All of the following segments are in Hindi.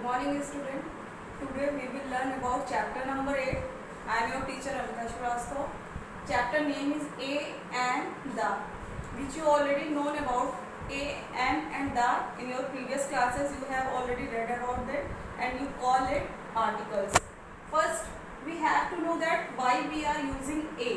morning student. Today we will learn about chapter number 8. I am your teacher Amita Shrivastava. Chapter name is A and the, which you already known about A and the. In your previous classes you have already read about that and you call it articles. First we have to know that why we are using A.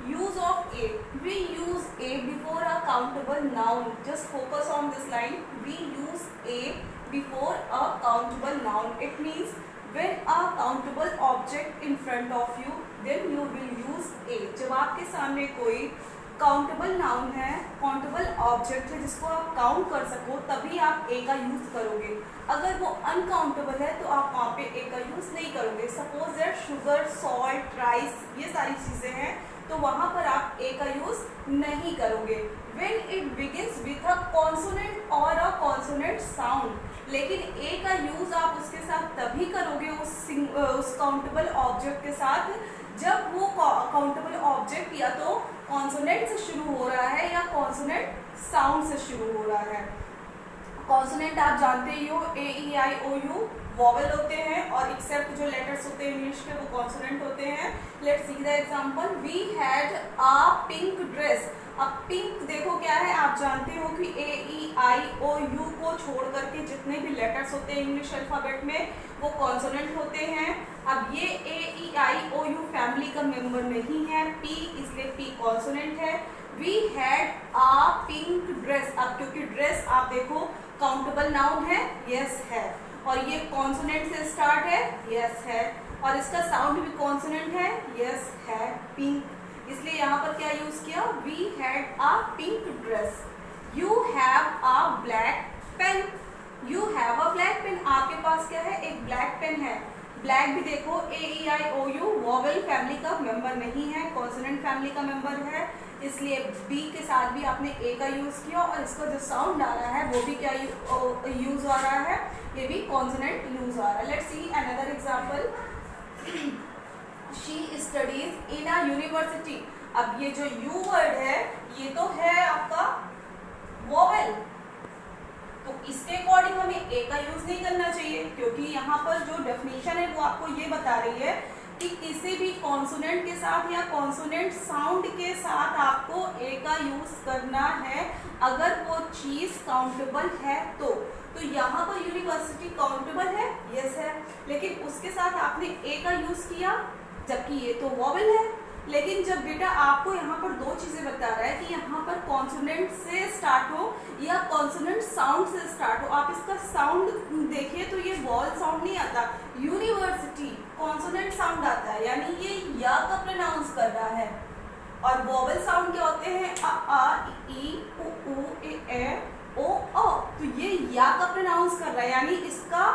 Use of A. We use A before a countable noun. Just focus on this line. We use A before a countable noun. It means when a countable object in front of you, then you will use A. जब आपके सामने कोई काउंटेबल नाउन है, काउंटेबल ऑब्जेक्ट है जिसको आप काउंट कर सको, तभी आप ए का यूज करोगे. अगर वो अनकाउंटेबल है तो आप वहाँ पे ए का यूज नहीं करोगे. Suppose that sugar, salt, rice, ये सारी चीजें हैं तो वहाँ पर आप ए का यूज नहीं करोगे. When it begins with a consonant or a consonant sound, लेकिन ए का यूज आप उसके साथ तभी करोगे उस काउंटेबल ऑब्जेक्ट के साथ जब वो काउंटेबल ऑब्जेक्ट या तो कॉन्सोनेंट से शुरू हो रहा है या कॉन्सोनेंट साउंड से शुरू हो रहा है. कॉन्सोनेंट आप जानते ही हो, ए E I O you vowel होते हैं और एक्सेप्ट जो लेटर्स होते हैं इंग्लिश के वो कॉन्सोनेंट होते हैं. Let's see the example. We had a pink dress. अब पिंक देखो क्या है, आप जानते हो कि ए ई आई ओ यू को छोड़ करके जितने भी लेटर्स होते हैं इंग्लिश अल्फाबेट में वो कॉन्सोनेंट होते हैं. अब ये A E I O U family का मेंबर नहीं है, पी, इसलिए पी कॉन्सोनेंट है. We had a pink dress. अब क्योंकि ड्रेस आप देखो काउंटेबल नाउन है, यस है, और ये कॉन्सोनेंट से स्टार्ट है, यस है, और इसका साउंड भी कॉन्सोनेंट है, यस है, पिंक. इसलिए यहाँ पर क्या यूज किया, we had a pink dress. You have a black pen. You have a black pen. आपके पास क्या है, एक ब्लैक पेन है. ब्लैक भी देखो ए E I O you vowel family का मेंबर नहीं है, कॉन्सोनेंट फैमिली का मेंबर है, इसलिए बी के साथ भी आपने ए का यूज किया और इसका जो साउंड आ रहा है वो भी क्या यूज आ रहा है, ये भी कॉन्सोनेंट यूज आ रहा है. Let's see another example. She studies in a university. अब ये जो यू वर्ड है ये तो है आपका वॉवेल, तो इसके अकॉर्डिंग हमें ए का यूज नहीं करना चाहिए क्योंकि यहाँ पर जो डेफिनेशन है वो आपको ये बता रही है कि किसी भी कॉन्सोनेंट के साथ या कॉन्सोनेंट साउंड के साथ आपको ए का यूज करना है अगर वो चीज काउंटेबल है तो. यहाँ पर यूनिवर्सिटी काउंटेबल है, यस है, लेकिन उसके साथ आपने ए का यूज किया जबकि ये तो वॉवेल है. लेकिन जब बेटा आपको यहाँ पर दो चीजें बता रहा है कि यहाँ पर कॉन्सोनेंट से स्टार्ट हो या कॉन्सोनेंट साउंड से स्टार्ट हो, आप इसका साउंड देखिए तो ये वॉल साउंड नहीं आता, यूनिवर्सिटी कॉन्सोनेंट साउंड आता है, यानी ये या का प्रोनाउंस कर रहा है. और वॉवेल साउंड क्या होते हैं, आ ई उ ए ओ ओ, तो ये या का प्रोनाउंस कर रहा है, यानी इसका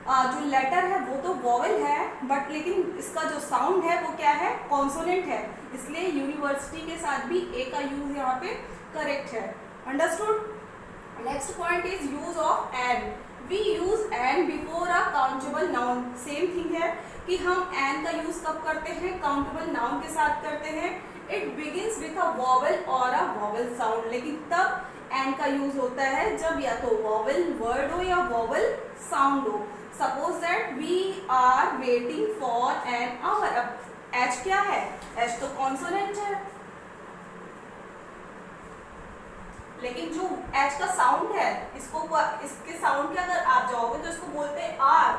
जो लेटर है वो तो वॉवेल है बट लेकिन इसका जो साउंड है वो क्या है, कॉन्सोनेंट है, इसलिए यूनिवर्सिटी के साथ भी ए का यूज यहाँ पे करेक्ट है. Understood. Next point is use of and. We use and before a countable noun. Same thing है कि हम एंड का यूज कब करते हैं, काउंटेबल नाउन के साथ करते हैं. It begins with a vowel और अ वॉवेल साउंड, लेकिन तब एंड का यूज होता है जब या तो वॉवेल वर्ड हो या वॉवेल साउंड हो. Suppose that we are waiting for an hour. अब एच क्या है, एच तो कॉन्सोनेंट है, लेकिन जो एच का साउंड है इसके साउंड के अगर आप जाओगे तो इसको बोलते हैं आर.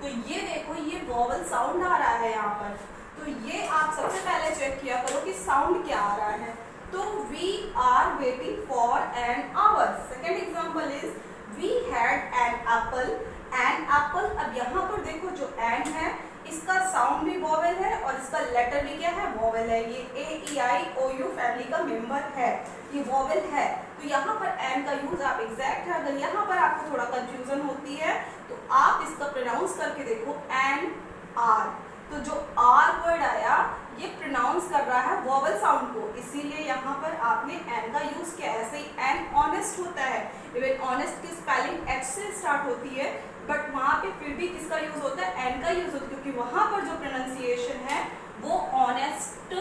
तो ये देखो ये वॉवेल साउंड आ रहा है यहाँ पर, तो ये आप सबसे पहले चेक किया करो कि साउंड क्या आ रहा है. तो we are waiting for an hour. Second example is we had an apple. An apple. अब यहाँ पर देखो जो एन है इसका साउंड भी वॉवेल है और इसका लेटर भी क्या है, वॉवेल है. ये A E I O U family का मेंबर है, ये वॉवेल है, तो यहाँ पर एन का यूज आप एग्जैक्ट है. अगर यहाँ पर आपको थोड़ा कंफ्यूजन होती है तो आप इसका प्रोनाउंस करके देखो एन आर. तो जो आर वर्ड आया ये प्रोनाउंस कर रहा है वॉवेल साउंड को, इसीलिए यहाँ पर आपने एन का यूज किया. ऐसे ही एन ऑनेस्ट होता है, इवन ऑनेस्ट की स्पेलिंग एच से स्टार्ट होती है बट वहाँ पे फिर भी किसका यूज होता है, एन का यूज होता है, क्योंकि वहां पर जो प्रोनाउंसिएशन है वो ऑनेस्ट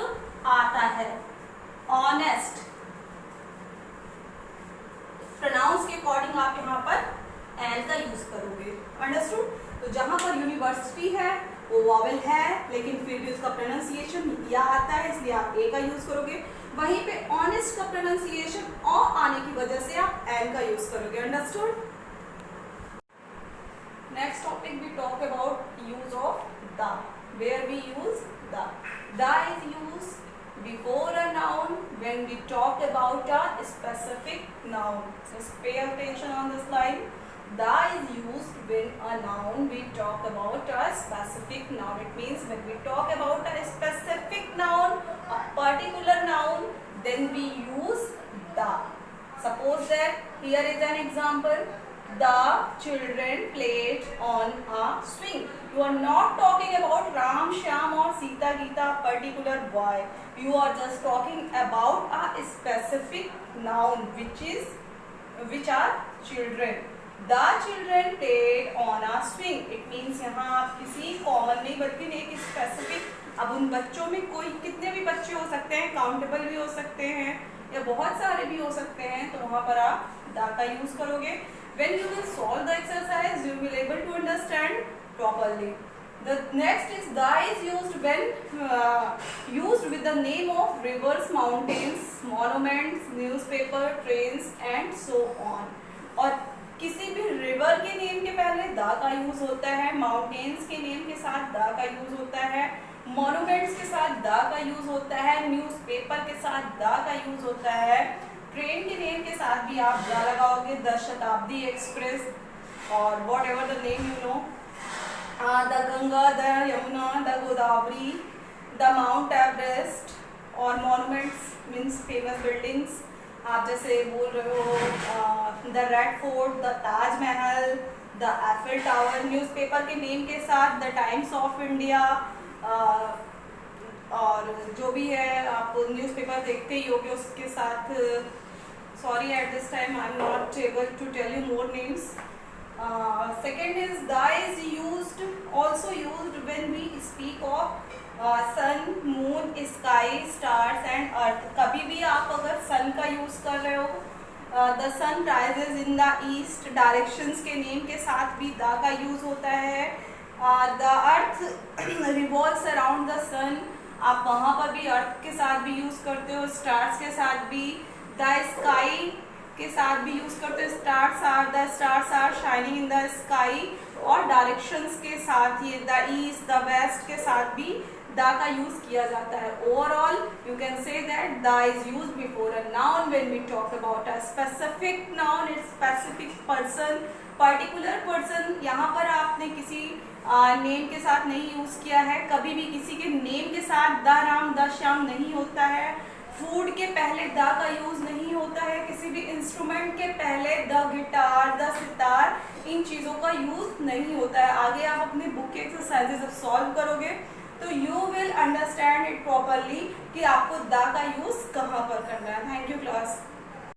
आता है. ऑनेस्ट प्रोनाउंस के अकॉर्डिंग आप यहाँ पर एन का यूज करोगे. इसलिए आप ए का यूज करोगे। वहीं पे ऑनेस्ट का प्रोनाउंसिएशन ऑ आने की वजह से आप एन का यूज करोगे। Understood? Next topic we talk about use of the, where we use the. The is use before a noun when we talk about a specific noun. Just pay attention on this line. The is used when a noun we talk about a specific noun. It means when we talk about a specific noun, a particular noun, then we use the. Suppose that here is an example. The children played on a swing. You are not talking about Ram, Shyam or Sita, Geeta, particular boy. You are just talking about a specific noun which are children. The children played on a swing. It means यहाँ आप किसी कॉमन नहीं बल्कि एक स्पेसिफिक, अब उन बच्चों में कोई कितने भी बच्चे हो सकते हैं, काउंटेबल भी हो सकते हैं या बहुत सारे भी हो सकते हैं, तो वहाँ पर आप द का यूज करोगे। When you will solve the exercise, you will able to understand properly. The next is the is used when used with the name of rivers, mountains, monuments, newspaper, trains and so on. और किसी भी रिवर के नेम के पहले द का यूज होता है, माउंटेन्स के नेम के साथ द का यूज होता है, मॉन्यूमेंट्स के साथ द का यूज होता है, न्यूज़पेपर के साथ द का यूज होता है, ट्रेन के नेम के साथ भी आप द लगाओगे, द शताब्दी एक्सप्रेस और what ever the name you know, the Ganga, the Yamuna, the Godavari, the mount Everest. और मॉन्यूमेंट्स मीन्स फेमस बिल्डिंग्स, आप जैसे बोल रहे हो the red fort, the Taj Mahal, the Eiffel tower. Newspaper के नेम के साथ द टाइम्स ऑफ इंडिया, और जो भी है आप न्यूज़पेपर देखते ही होगे उसके साथ। Sorry at this time I am not able to tell you more names. Second is the is used also used when we speak of sun, moon, sky, stars and earth. कभी भी आप अगर सन का यूज कर रहे हो, the sun rises in the east, directions के नेम के साथ भी द का यूज होता है। The earth revolves around the sun, आप वहाँ पर भी अर्थ के साथ भी यूज करते हो, स्टार्स के साथ भी। द स्काई के साथ भी यूज करते हो, stars are shining in the sky. और डायरेक्शंस के साथ ये द ईस्ट, द वेस्ट के साथ भी द का यूज किया जाता है। Overall you can say that the is used before a noun when we talk about a specific noun, it's specific person, particular person. यहाँ पर आपने किसी नेम के साथ नहीं यूज किया है, कभी भी किसी के नेम के साथ द राम, द श्याम नहीं होता है। फूड के पहले द का यूज नहीं होता है, किसी भी इंस्ट्रूमेंट के पहले द गिटार, द सितार, इन चीज़ों का यूज नहीं होता है। आगे आप अपने बुक के एक्सरसाइजेस जब सॉल्व करोगे तो you will understand it properly कि आपको द का यूज कहाँ पर करना है। Thank you class.